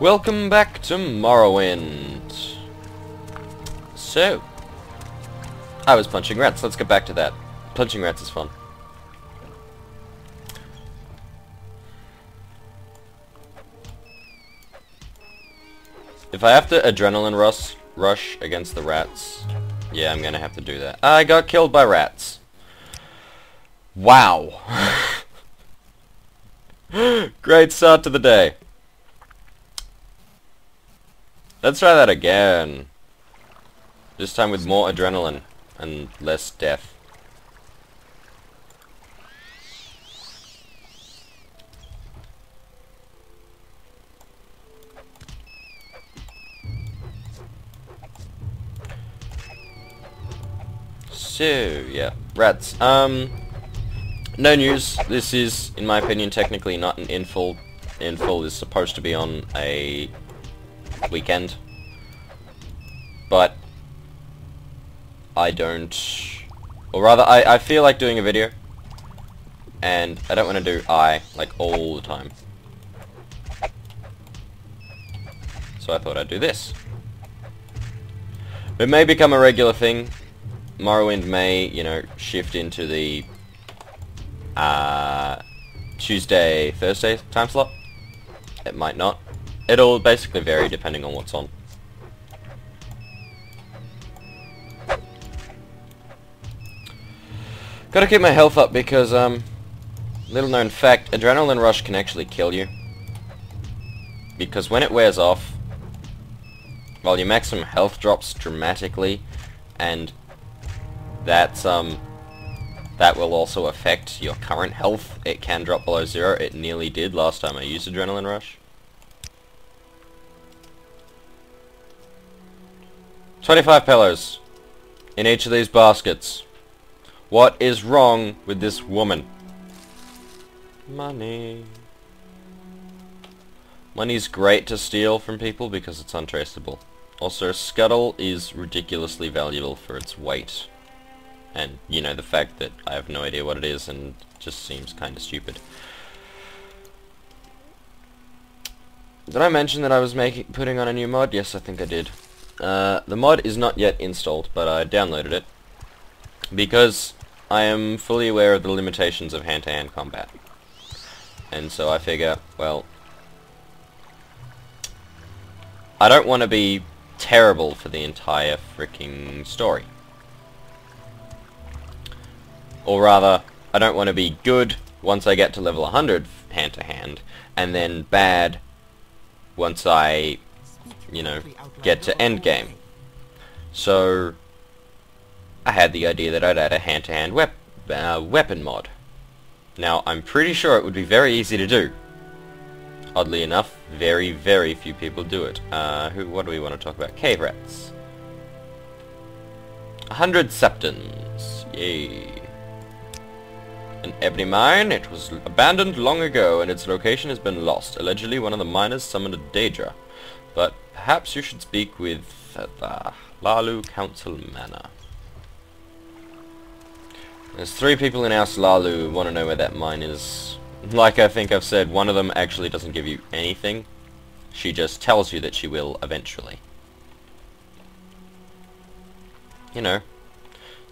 Welcome back to Morrowind. So, I was punching rats. Let's get back to that. Punching rats is fun. If I have to adrenaline rush against the rats, yeah, I'm gonna have to do that. I got killed by rats. Wow. Great start to the day. Let's try that again. This time with more adrenaline and less death. So, yeah, rats. No news. This is, in my opinion, technically not an infill. Infill is supposed to be on a weekend. But I don't... Or rather, I feel like doing a video. And I don't want to do like, all the time. So I thought I'd do this. It may become a regular thing. Morrowind may, you know, shift into the Tuesday, Thursday time slot. It might not. It'll basically vary depending on what's on. Gotta keep my health up because, little known fact, adrenaline rush can actually kill you. Because when it wears off, well, your maximum health drops dramatically, and that's, that will also affect your current health. It can drop below 0. It nearly did last time I used Adrenaline Rush. 25 pillows in each of these baskets. What is wrong with this woman? Money. Money's great to steal from people because it's untraceable. Also, a scuttle is ridiculously valuable for its weight. And, you know, the fact that I have no idea what it is and just seems kind of stupid. Did I mention that I was putting on a new mod? Yes, I think I did. The mod is not yet installed, but I downloaded it. Because I am fully aware of the limitations of hand-to-hand combat. And so I figure, well, I don't want to be terrible for the entire freaking story. Or rather, I don't want to be good once I get to level 100 hand-to-hand, and then bad once I, you know, get to endgame. So, I had the idea that I'd add a hand-to-hand weapon mod. Now, I'm pretty sure it would be very easy to do. Oddly enough, very, very few people do it. What do we want to talk about? Cave rats. 100 septons. Yay. An ebony mine. It was abandoned long ago, and its location has been lost. Allegedly, one of the miners summoned a Daedra. But perhaps you should speak with the Lalu Council Manor. There's 3 people in House Lalu who want to know where that mine is. Like I think I've said, one of them actually doesn't give you anything. She just tells you that she will eventually. You know.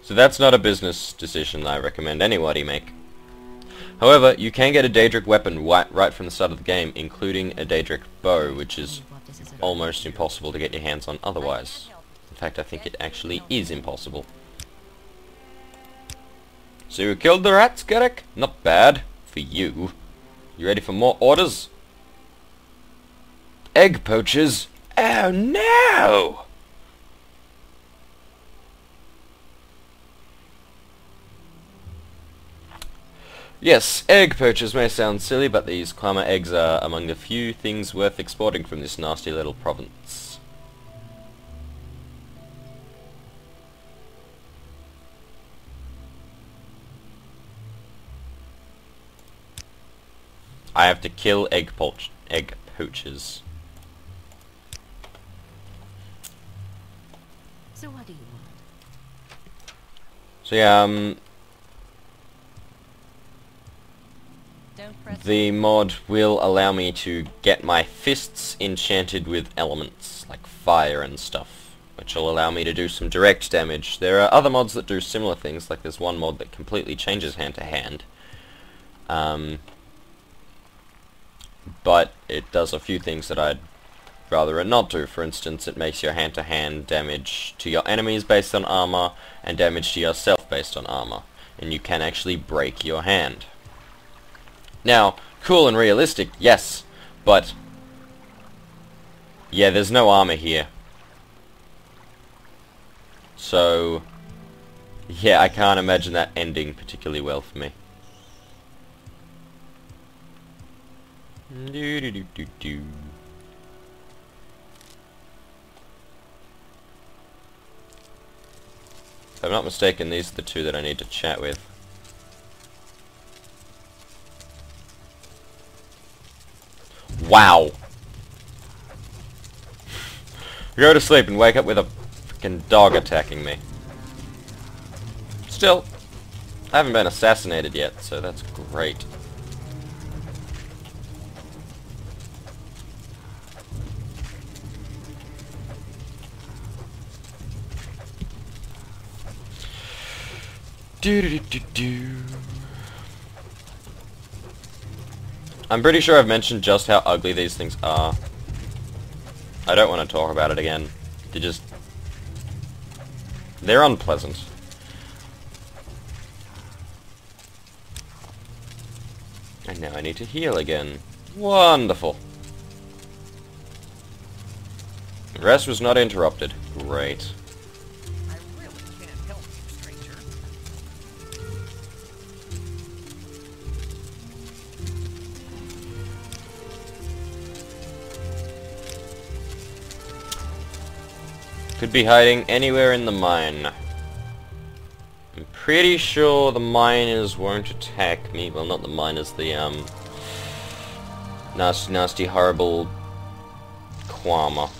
So that's not a business decision I recommend anybody make. However, you can get a Daedric weapon right from the start of the game, including a Daedric bow, which is almost impossible to get your hands on otherwise. In fact, I think it actually is impossible. So you killed the rats, Garrick? Not bad. For you. You ready for more orders? Egg poachers? Oh no! Yes, egg poachers may sound silly, but these clamor eggs are among the few things worth exporting from this nasty little province. I have to kill egg poachers. So what do you want? So yeah, Don't Don't press the mod will allow me to get my fists enchanted with elements, like fire and stuff, which will allow me to do some direct damage. There are other mods that do similar things, like there's one mod that completely changes hand-to-hand. But it does a few things that I'd rather it not do. For instance, it makes your hand-to-hand damage to your enemies based on armor, and damage to yourself based on armor. And you can actually break your hand. Now, cool and realistic, yes, but yeah, there's no armor here. So, yeah, I can't imagine that ending particularly well for me. Do. If I'm not mistaken, these are the two that I need to chat with. Wow! Go to sleep and wake up with a freaking dog attacking me. Still, I haven't been assassinated yet, so that's great. I'm pretty sure I've mentioned just how ugly these things are. I don't want to talk about it again. They're unpleasant. And now I need to heal again. Wonderful. The rest was not interrupted. Great. I really can't help you, stranger. Could be hiding anywhere in the mine. I'm pretty sure the miners won't attack me. Well, not the miners, the nasty, horrible Kwama.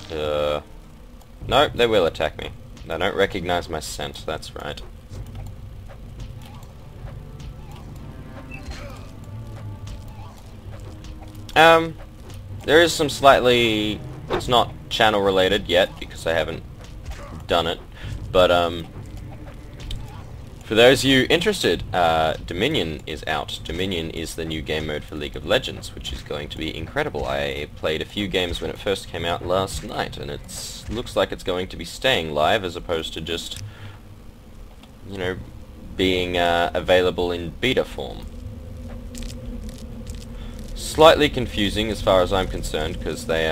No, they will attack me. They don't recognize my scent, that's right. There is some slightly... It's not channel related yet, because I haven't done it, but for those of you interested, Dominion is out. Dominion is the new game mode for League of Legends, which is going to be incredible. I played a few games when it first came out last night, and it looks like it's going to be staying live as opposed to just, you know, being available in beta form. Slightly confusing as far as I'm concerned, because they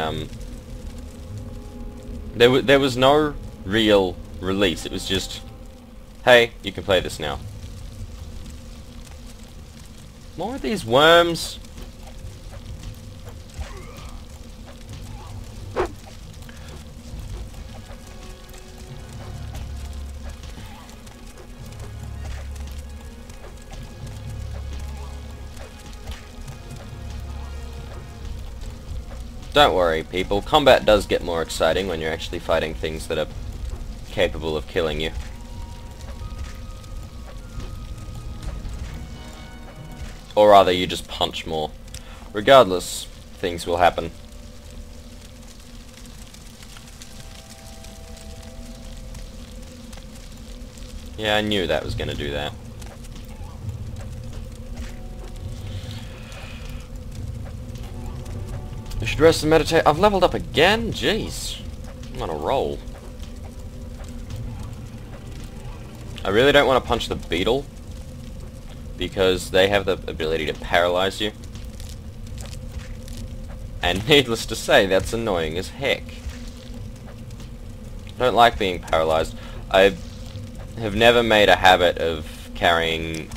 there was no real release. It was just, hey, you can play this now. More of these worms. Don't worry, people. Combat does get more exciting when you're actually fighting things that are capable of killing you. Or rather, you just punch more. Regardless, things will happen. Yeah, I knew that was going to do that. I should rest and meditate. I've leveled up again? Jeez. I'm on a roll. I really don't want to punch the beetle, because they have the ability to paralyze you. And needless to say, that's annoying as heck. I don't like being paralyzed. I have never made a habit of carrying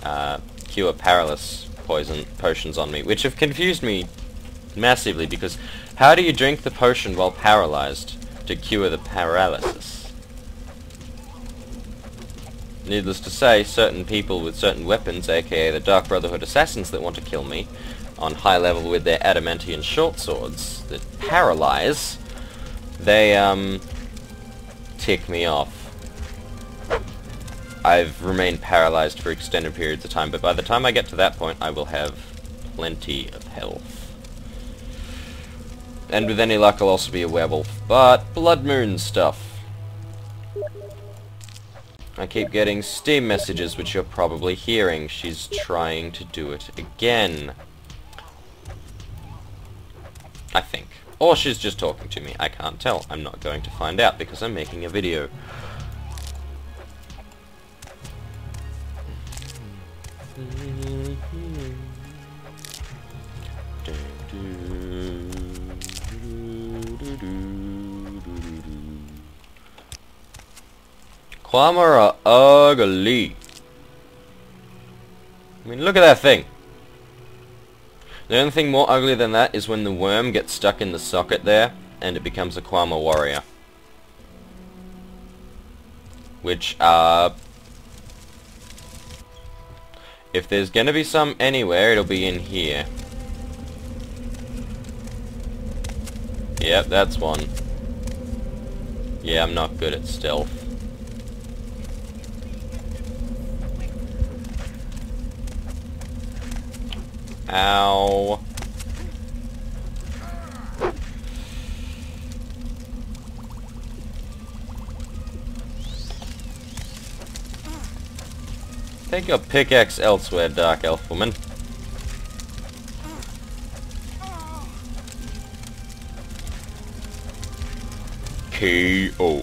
cure paralysis potions on me, which have confused me massively, because how do you drink the potion while paralyzed to cure the paralysis? Needless to say, certain people with certain weapons, aka the Dark Brotherhood assassins that want to kill me, on high level with their adamantian short swords that paralyze, they tick me off. I've remained paralyzed for extended periods of time, but by the time I get to that point, I will have plenty of health. And with any luck I'll also be a werewolf. But Blood Moon stuff. I keep getting Steam messages, which you're probably hearing. She's trying to do it again. I think. Or she's just talking to me. I can't tell. I'm not going to find out because I'm making a video. Kwama are ugly. I mean, look at that thing. The only thing more ugly than that is when the worm gets stuck in the socket there and it becomes a Kwama warrior. Which, if there's gonna be some anywhere, it'll be in here. Yep, that's one. Yeah, I'm not good at stealth. Ow. Take your pickaxe elsewhere, Dark Elf Woman. KO.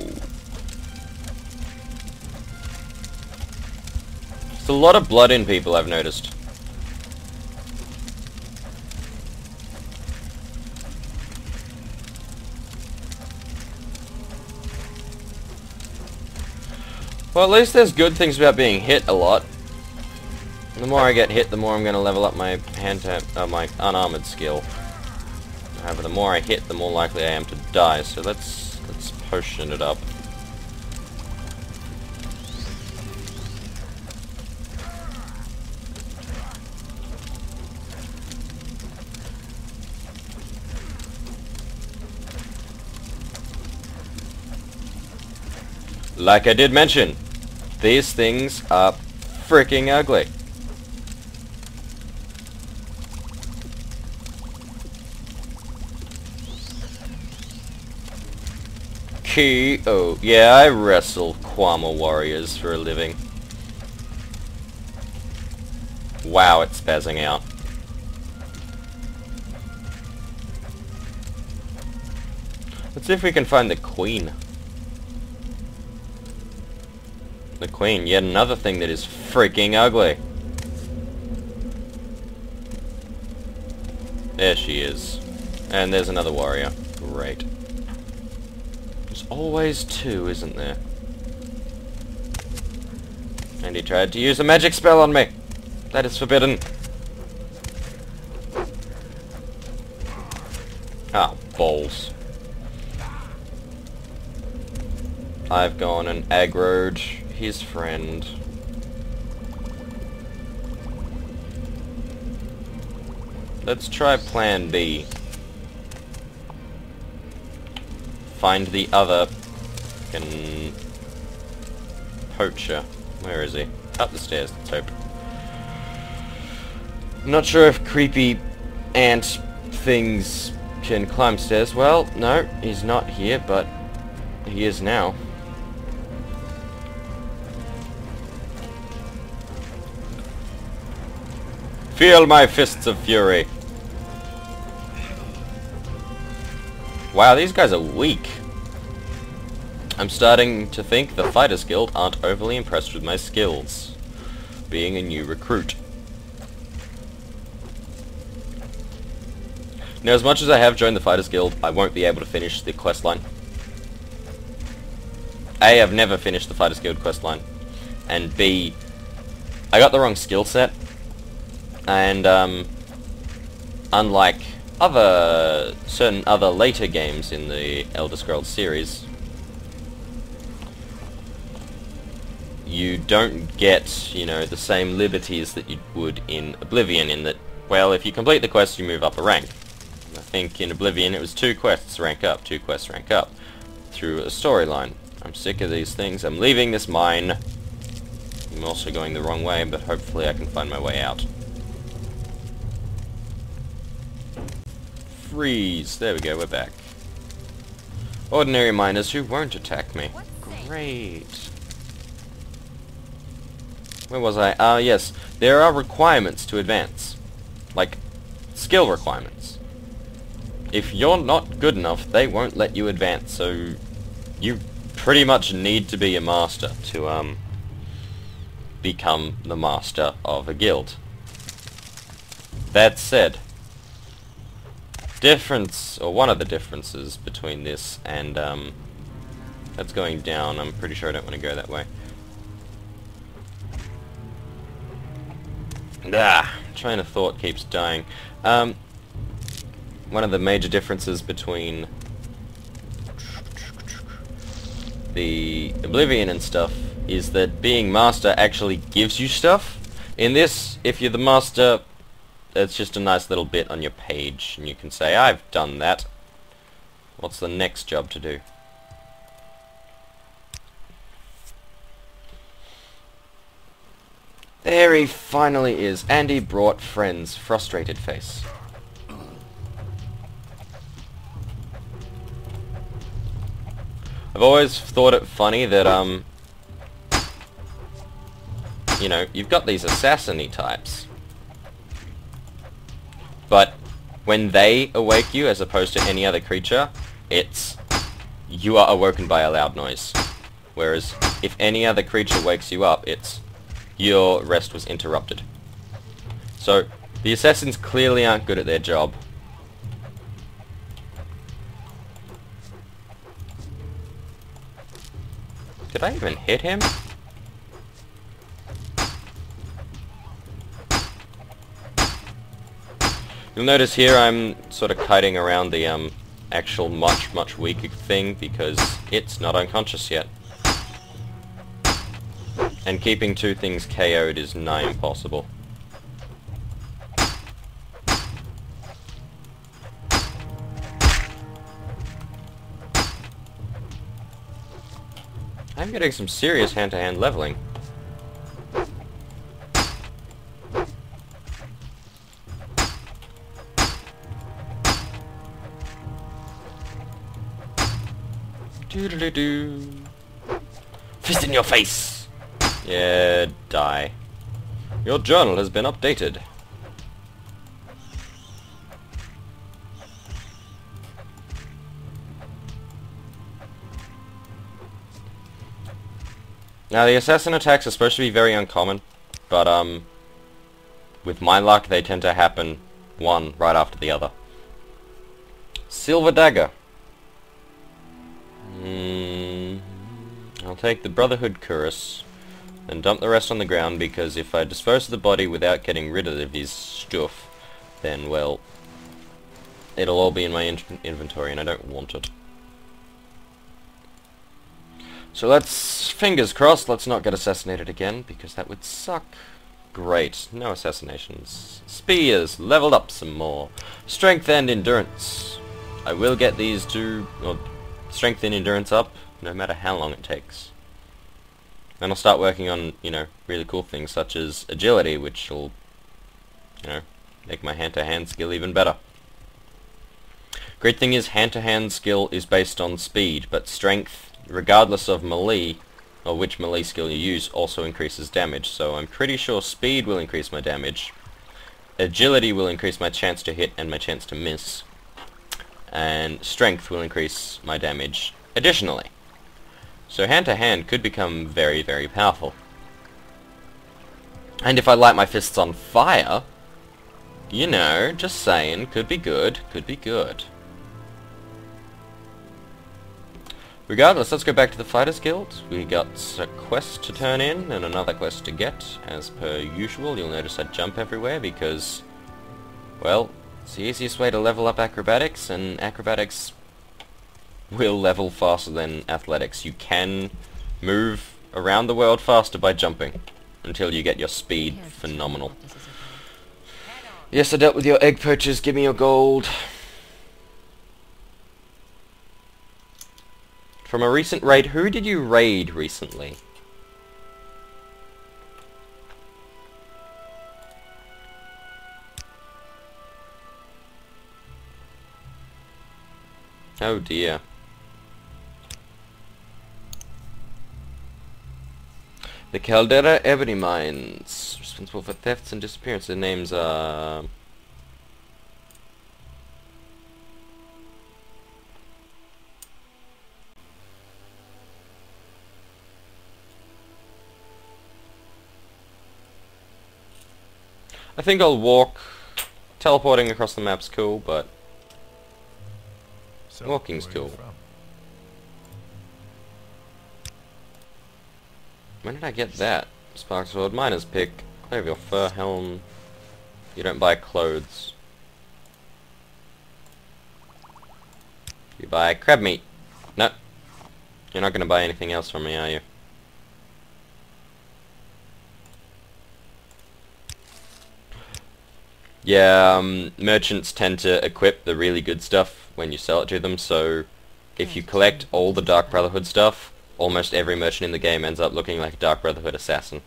There's a lot of blood in people, I've noticed. Well, at least there's good things about being hit a lot. The more I get hit, the more I'm going to level up my my unarmored skill. However, the more I hit, the more likely I am to die. So let's potion it up. Like I did mention, these things are freaking ugly. KO. Yeah, I wrestle Kwama warriors for a living. Wow, it's spazzing out. Let's see if we can find the queen. The queen, yet another thing that is freaking ugly. There she is. And there's another warrior. Great. There's always two, isn't there? And he tried to use a magic spell on me. That is forbidden. Ah, balls. I've gone and aggroed his friend. Let's try plan B. Find the other fucking poacher. Where is he? Up the stairs, let's hope. I'm not sure if creepy ant things can climb stairs. Well, no, he's not here, but he is now. Feel my fists of fury. Wow, these guys are weak. I'm starting to think the Fighters Guild aren't overly impressed with my skills, being a new recruit. Now, as much as I have joined the Fighters Guild, I won't be able to finish the questline. A, I've never finished the Fighters Guild questline, and B, I got the wrong skill set. And unlike certain other later games in the Elder Scrolls series, you don't get, you know, the same liberties that you would in Oblivion, in that, well, if you complete the quest, you move up a rank. I think in Oblivion it was 2 quests rank up, 2 quests rank up, through a storyline. I'm sick of these things. I'm leaving this mine. I'm also going the wrong way, but hopefully I can find my way out. freeze. There we go, we're back. Ordinary miners who won't attack me. Great. Where was I? Yes. There are requirements to advance. Like, skill requirements. If you're not good enough, they won't let you advance, so you pretty much need to be a master to, become the master of a guild. That said, one of the differences between this and, that's going down. I'm pretty sure I don't want to go that way. Train of thought keeps dying. One of the major differences between the Oblivion and stuff is that being master actually gives you stuff. In this, if you're the master, it's just a nice little bit on your page, and you can say, I've done that. What's the next job to do? There he finally is. Andy brought friends. Frustrated face. I've always thought it funny that, you know, you've got these assassin-y types. But when they awake you, as opposed to any other creature, it's you are awoken by a loud noise. Whereas if any other creature wakes you up, it's your rest was interrupted. So the assassins clearly aren't good at their job. Did I even hit him? You'll notice here I'm sort of kiting around the actual much weaker thing because it's not unconscious yet. And keeping two things KO'd is nigh impossible. I'm getting some serious hand-to-hand leveling. Doo-doo-doo-doo. Fist in your face! Yeah, die. Your journal has been updated. Now, the assassin attacks are supposed to be very uncommon, but, with my luck, they tend to happen one right after the other. Silver Dagger. I'll take the Brotherhood Cuirass and dump the rest on the ground, because if I dispose of the body without getting rid of his stuff, then, well, it'll all be in my inventory and I don't want it. So let's, fingers crossed, let's not get assassinated again, because that would suck. Great, no assassinations. Spears, leveled up some more. Strength and endurance. I will get these two, or strength and endurance up, no matter how long it takes. And I'll start working on, you know, really cool things such as agility, which will, you know, make my hand-to-hand skill even better. Great thing is, hand-to-hand skill is based on speed, but strength, regardless of melee, or which melee skill you use, also increases damage. So I'm pretty sure speed will increase my damage, agility will increase my chance to hit and my chance to miss, and strength will increase my damage additionally. So hand-to-hand could become very, very powerful. And if I light my fists on fire, you know, just saying, could be good, could be good. Regardless, let's go back to the Fighters Guild. We got a quest to turn in and another quest to get. As per usual, you'll notice I jump everywhere because, well, it's the easiest way to level up acrobatics, and acrobatics will level faster than athletics. You can move around the world faster by jumping until you get your speed phenomenal. Yes, I dealt with your egg poachers. Give me your gold. From a recent raid, who did you raid recently? Oh dear. The Caldera Ebony Mines, responsible for thefts and disappearances. Their names are... I think I'll walk. Teleporting across the map's cool, but So, walking's where are you cool. from? When did I get that? Spark Sword, Miner's Pick, Clear your Fur Helm. You don't buy clothes. You buy crab meat. No. You're not gonna buy anything else from me, are you? Yeah, merchants tend to equip the really good stuff when you sell it to them, so if you collect all the Dark Brotherhood stuff, almost every merchant in the game ends up looking like a Dark Brotherhood assassin.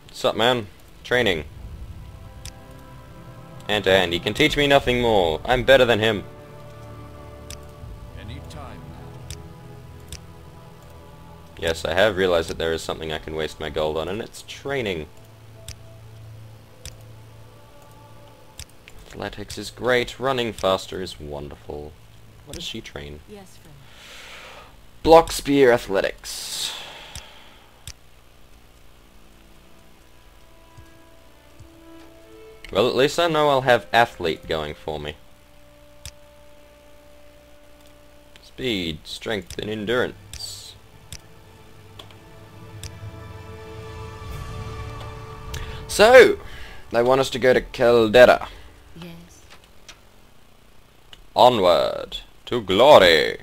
What's up, man? Training. Hand to hand. He can teach me nothing more. I'm better than him. Any time now. Yes, I have realized that there is something I can waste my gold on, and it's training. Athletics is great. Running faster is wonderful. What does she train? Yes, friend. Block Spear Athletics. Well, at least I know I'll have Athlete going for me. Speed, Strength, and Endurance. So, they want us to go to Caldera. Yes. Onward to glory.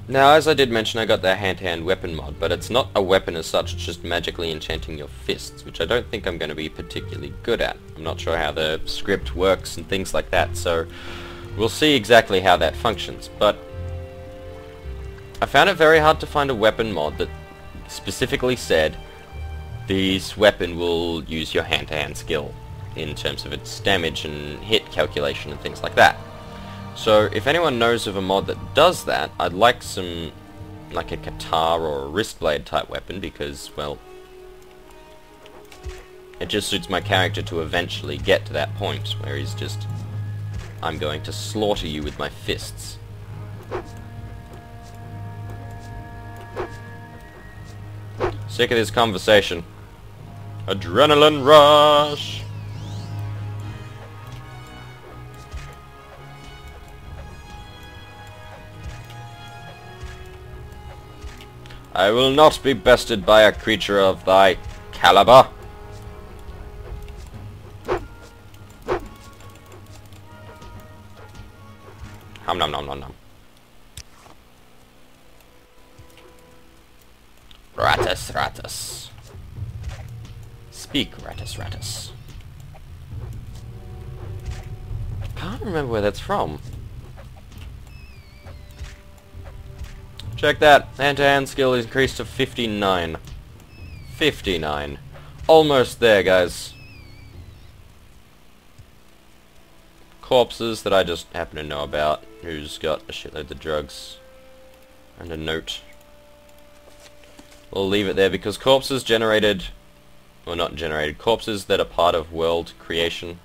Now, as I did mention, I got the hand-to-hand weapon mod, but it's not a weapon as such, it's just magically enchanting your fists, which I don't think I'm going to be particularly good at. I'm not sure how the script works and things like that, so we'll see exactly how that functions. But I found it very hard to find a weapon mod that specifically said this weapon will use your hand-to-hand skill in terms of its damage and hit calculation and things like that. So if anyone knows of a mod that does that, I'd like some, like a Katar or a wrist blade type weapon, because, well, it just suits my character to eventually get to that point where he's just, I'm going to slaughter you with my fists. Sick of this conversation. Adrenaline rush! I will not be bested by a creature of thy caliber. Hum nom nom nom nom. Ratus ratus. Speak, Ratus ratus. Can't remember where that's from. Check that. Hand-to-hand skill is increased to 59. 59. Almost there, guys. Corpses that I just happen to know about. Who's got a shitload of drugs. And a note. We'll leave it there because corpses generated... Well, not generated. Corpses that are part of world creation.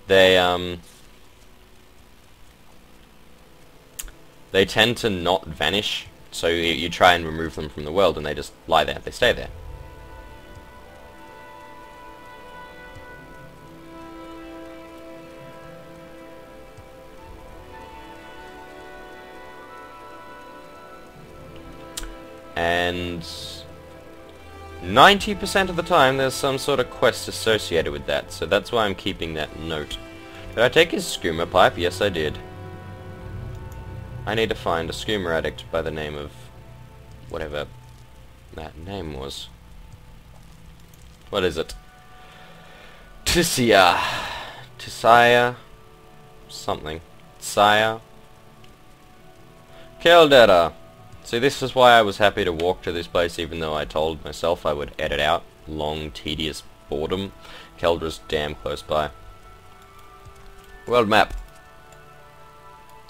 They tend to not vanish, so you try and remove them from the world and they just lie there, they stay there. And 90% of the time there's some sort of quest associated with that, so that's why I'm keeping that note. Did I take his skooma pipe? Yes, I did. I need to find a skooma addict by the name of whatever that name was. What is it? Tissia. Tissia. Something. Tsaya. Caldera. See, this is why I was happy to walk to this place, even though I told myself I would edit out long, tedious boredom. Keldera's damn close by. World map.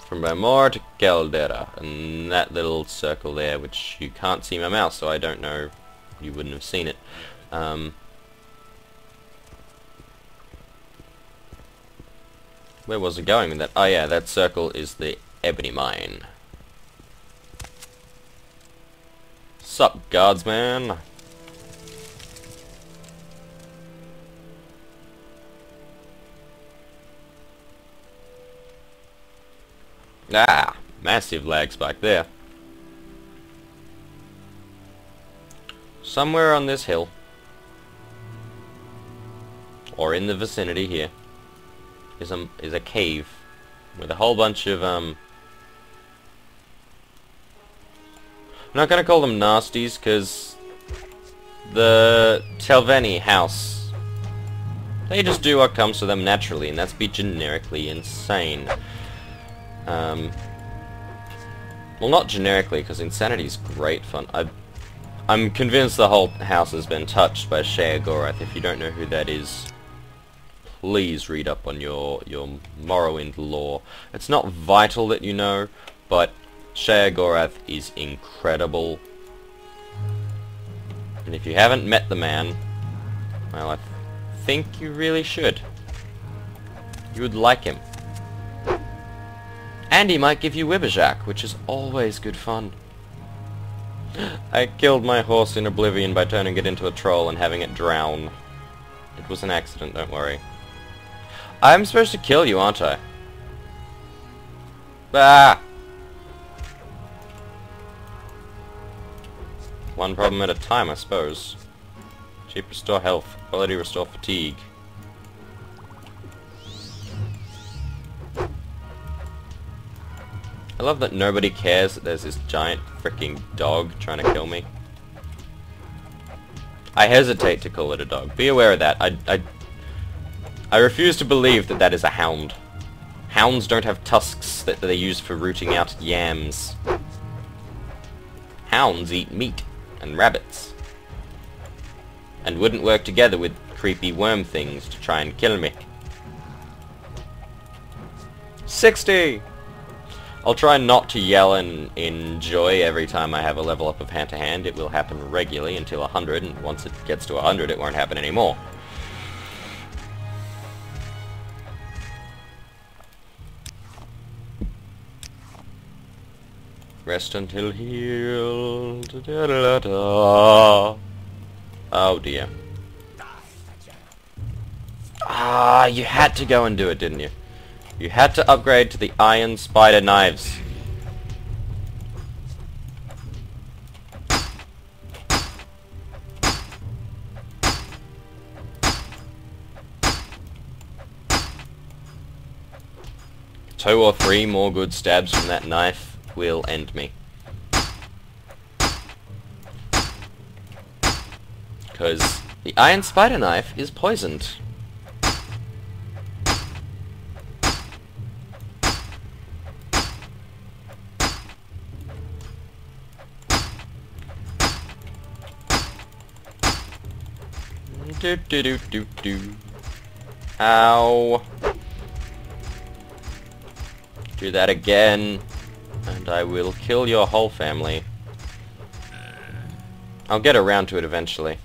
From Bamor to Caldera. And that little circle there, which you can't see my mouse, so I don't know. You wouldn't have seen it. Where was it going with that? Oh yeah, that circle is the ebony mine. Sup, guardsman? Ah, massive lag spike there. Somewhere on this hill, or in the vicinity here, is a cave with a whole bunch of I'm not gonna call them nasties, because the Telveni house, they just do what comes to them naturally, and that's be generically insane. Well, not generically, because insanity's great fun. I'm convinced the whole house has been touched by Sheogorath. If you don't know who that is, please read up on your Morrowind lore. It's not vital that you know, but Sheogorath is incredible. And if you haven't met the man, well, I think you really should. You would like him. And he might give you Wibberjack, which is always good fun. I killed my horse in Oblivion by turning it into a troll and having it drown. It was an accident, don't worry. I'm supposed to kill you, aren't I? Ah! One problem at a time, I suppose. Cheap restore health, quality restore fatigue. I love that nobody cares that there's this giant freaking dog trying to kill me. I hesitate to call it a dog. Be aware of that. I refuse to believe that that is a hound. Hounds don't have tusks that they use for rooting out yams. Hounds eat meat and rabbits. And wouldn't work together with creepy worm things to try and kill me. 60! I'll try not to yell and enjoy every time I have a level up of hand-to-hand. It will happen regularly until 100, and once it gets to 100 it won't happen anymore. Rest until healed. Da, da, da, da. Oh dear. Ah, you had to go and do it, didn't you? You had to upgrade to the iron spider knives. Two or three more good stabs from that knife will end me. Because the iron spider knife is poisoned. Do do do do do. Ow. Do that again, and I will kill your whole family. I'll get around to it eventually.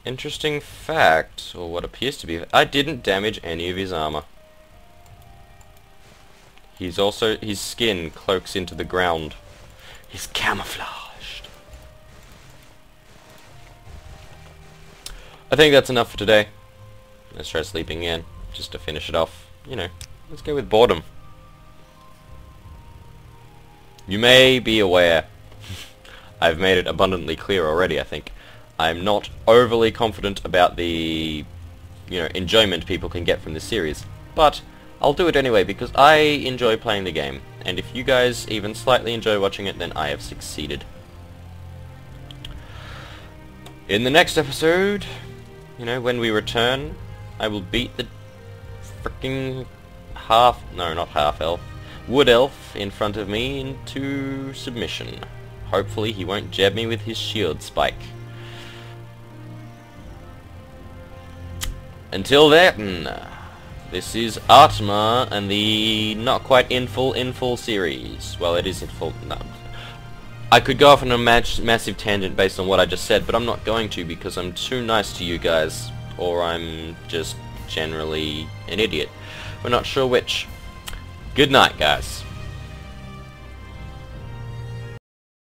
Interesting fact, or what appears to be, I didn't damage any of his armor. His skin cloaks into the ground. He's camouflaged. I think that's enough for today. Let's try sleeping in, just to finish it off. You know, let's go with boredom. You may be aware, I've made it abundantly clear already, I think. I'm not overly confident about the, enjoyment people can get from this series. But I'll do it anyway because I enjoy playing the game, and if you guys even slightly enjoy watching it, then I have succeeded. In the next episode, you know, when we return, I will beat the freaking wood elf in front of me into submission. Hopefully he won't jab me with his shield spike. Until then, this is Ahrtimmer and the not quite in full series. Well, it is in full. No. I could go off on a massive tangent based on what I just said, but I'm not going to because I'm too nice to you guys, or I'm just generally an idiot. We're not sure which. Good night, guys.